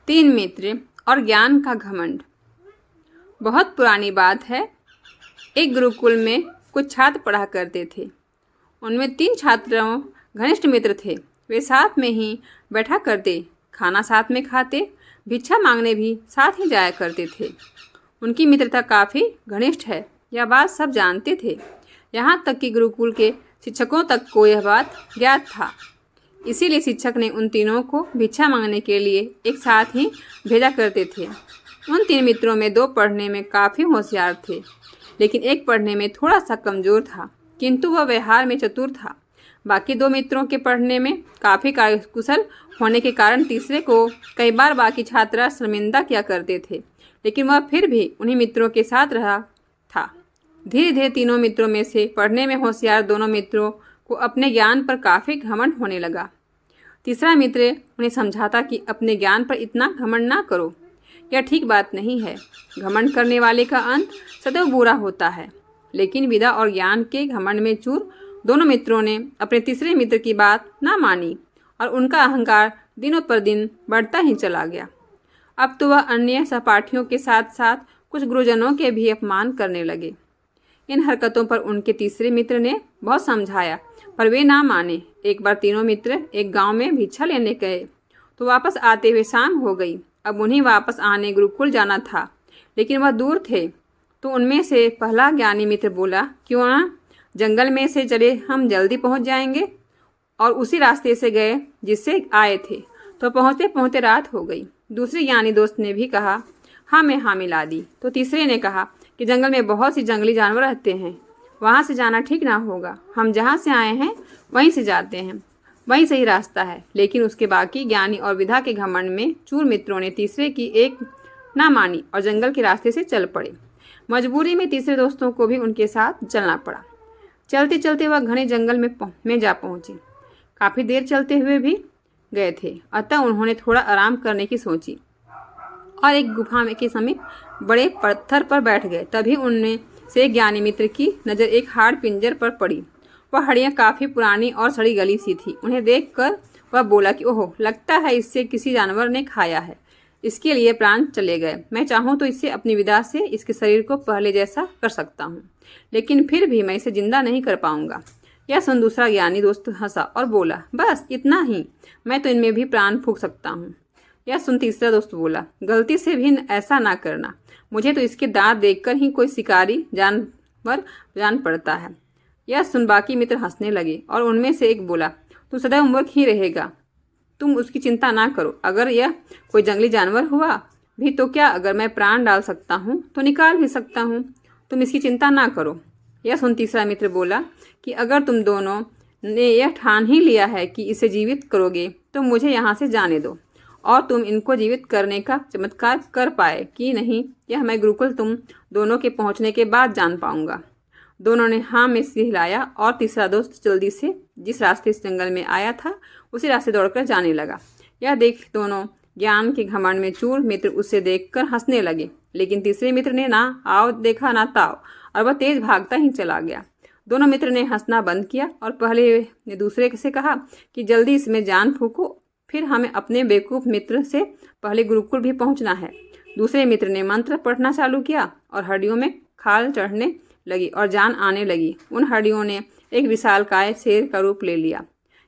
तीन मित्र और ज्ञान का घमंड। बहुत पुरानी बात है। एक गुरुकुल में कुछ छात्र पढ़ा करते थे। उनमें तीन छात्रों घनिष्ठ मित्र थे। वे साथ में ही बैठा करते, खाना साथ में खाते, भिक्षा मांगने भी साथ ही जाया करते थे। उनकी मित्रता काफ़ी घनिष्ठ है, यह बात सब जानते थे। यहाँ तक कि गुरुकुल के शिक्षकों तक को यह बात ज्ञात था। इसीलिए शिक्षक ने उन तीनों को भिक्षा मांगने के लिए एक साथ ही भेजा करते थे। उन तीन मित्रों में दो पढ़ने में काफ़ी होशियार थे, लेकिन एक पढ़ने में थोड़ा सा कमज़ोर था, किंतु वह व्यवहार में चतुर था। बाकी दो मित्रों के पढ़ने में काफ़ी कार्यकुशल होने के कारण तीसरे को कई बार बाकी छात्र शर्मिंदा किया करते थे, लेकिन वह फिर भी उन्हीं मित्रों के साथ रहा था। धीरे धीरे तीनों मित्रों में से पढ़ने में होशियार दोनों मित्रों को अपने ज्ञान पर काफ़ी घमंड होने लगा। तीसरा मित्र उन्हें समझाता कि अपने ज्ञान पर इतना घमंड ना करो, यह ठीक बात नहीं है। घमंड करने वाले का अंत सदैव बुरा होता है। लेकिन विद्या और ज्ञान के घमंड में चूर दोनों मित्रों ने अपने तीसरे मित्र की बात ना मानी और उनका अहंकार दिनों पर दिन बढ़ता ही चला गया। अब तो वह अन्य सहपाठियों के साथ साथ कुछ गुरुजनों के भी अपमान करने लगे। इन हरकतों पर उनके तीसरे मित्र ने बहुत समझाया, पर वे ना माने। एक बार तीनों मित्र एक गांव में भिक्षा लेने गए तो वापस आते हुए शाम हो गई। अब उन्हें वापस आने गुरुकुल जाना था, लेकिन वह दूर थे। तो उनमें से पहला ज्ञानी मित्र बोला, क्यों ना जंगल में से चले, हम जल्दी पहुंच जाएंगे। और उसी रास्ते से गए जिससे आए थे। तो पहुंचते पहुंचते रात हो गई। दूसरे ज्ञानी दोस्त ने भी कहा, हाँ मैं हाँ मिला दी। तो तीसरे ने कहा कि जंगल में बहुत सी जंगली जानवर रहते हैं, वहाँ से जाना ठीक ना होगा। हम जहाँ से आए हैं वहीं से जाते हैं, वहीं सही रास्ता है। लेकिन उसके बाकी ज्ञानी और विधा के घमंड में चूर मित्रों ने तीसरे की एक ना मानी और जंगल के रास्ते से चल पड़े। मजबूरी में तीसरे दोस्तों को भी उनके साथ चलना पड़ा। चलते चलते वह घने जंगल में जा पहुँचे। काफ़ी देर चलते हुए भी गए थे, अतः उन्होंने थोड़ा आराम करने की सोची और एक गुफा के समीप बड़े पत्थर पर बैठ गए। तभी उनमें से ज्ञानी मित्र की नज़र एक हाड़ पिंजर पर पड़ी। वह हड्डियाँ काफ़ी पुरानी और सड़ी गली सी थी। उन्हें देखकर वह बोला कि ओह, लगता है इसे किसी जानवर ने खाया है। इसके लिए प्राण चले गए। मैं चाहूँ तो इसे अपनी विदा से इसके शरीर को पहले जैसा कर सकता हूँ, लेकिन फिर भी मैं इसे जिंदा नहीं कर पाऊंगा। यह सुन दूसरा ज्ञानी दोस्त हंसा और बोला, बस इतना ही, मैं तो इनमें भी प्राण फूंक सकता हूँ। यह सुन तीसरा दोस्त बोला, गलती से भी ऐसा ना करना, मुझे तो इसके दांत देखकर ही कोई शिकारी जानवर जान पड़ता है। यह सुन बाकी मित्र हंसने लगे और उनमें से एक बोला, तू सदैव मूर्ख ही रहेगा, तुम उसकी चिंता ना करो। अगर यह कोई जंगली जानवर हुआ भी तो क्या, अगर मैं प्राण डाल सकता हूँ तो निकाल भी सकता हूँ, तुम इसकी चिंता ना करो। यह सुन तीसरा मित्र बोला कि अगर तुम दोनों ने यह ठान ही लिया है कि इसे जीवित करोगे तो मुझे यहाँ से जाने दो, और तुम इनको जीवित करने का चमत्कार कर पाए कि नहीं, यह मैं गुरुकुल तुम दोनों के पहुँचने के बाद जान पाऊंगा। दोनों ने हाँ में सिर हिलाया और तीसरा दोस्त जल्दी से जिस रास्ते से जंगल में आया था उसी रास्ते दौड़कर जाने लगा। यह देख दोनों ज्ञान के घमंड में चूर मित्र उसे देखकर हंसने लगे, लेकिन तीसरे मित्र ने ना आओ देखा ना ताओ, और वह तेज भागता ही चला गया। दोनों मित्र ने हंसना बंद किया और पहले ने दूसरे से कहा कि जल्दी इसमें जान फूको, फिर हमें अपने बेवकूफ़ मित्र से पहले गुरुकुल भी पहुंचना है। दूसरे मित्र ने मंत्र पढ़ना चालू किया और हड्डियों में खाल चढ़ने लगी और जान आने लगी। उन हड्डियों ने एक विशालकाय शेर का रूप ले लिया।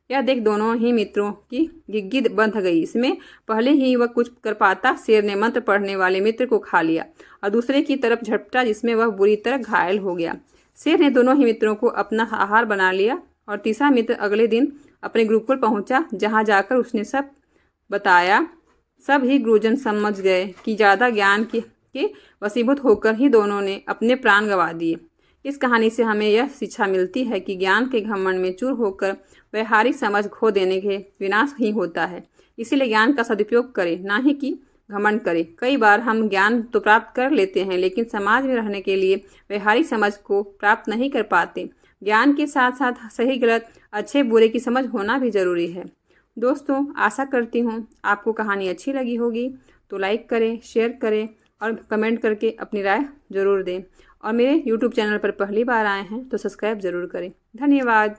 यह देख दोनों ही मित्रों की गिग्गी बंध गई। इसमें पहले ही वह कुछ कर पाता शेर ने मंत्र पढ़ने वाले मित्र को खा लिया और दूसरे की तरफ झपटा, जिसमें वह बुरी तरह घायल हो गया। शेर ने दोनों ही मित्रों को अपना आहार बना लिया और तीसरा मित्र अगले दिन अपने गुरुकुल पहुंचा, जहां जाकर उसने सब बताया। सब ही गुरुजन समझ गए कि ज़्यादा ज्ञान के वशीभूत होकर ही दोनों ने अपने प्राण गंवा दिए। इस कहानी से हमें यह शिक्षा मिलती है कि ज्ञान के घमंड में चूर होकर व्यवहारिक समझ खो देने के विनाश ही होता है। इसीलिए ज्ञान का सदुपयोग करें, ना ही कि घमंड करें। कई बार हम ज्ञान तो प्राप्त कर लेते हैं, लेकिन समाज में रहने के लिए व्यवहारिक समझ को प्राप्त नहीं कर पाते। ज्ञान के साथ साथ सही गलत, अच्छे बुरे की समझ होना भी ज़रूरी है। दोस्तों, आशा करती हूँ आपको कहानी अच्छी लगी होगी, तो लाइक करें, शेयर करें और कमेंट करके अपनी राय ज़रूर दें। और मेरे YouTube चैनल पर पहली बार आए हैं तो सब्सक्राइब ज़रूर करें। धन्यवाद।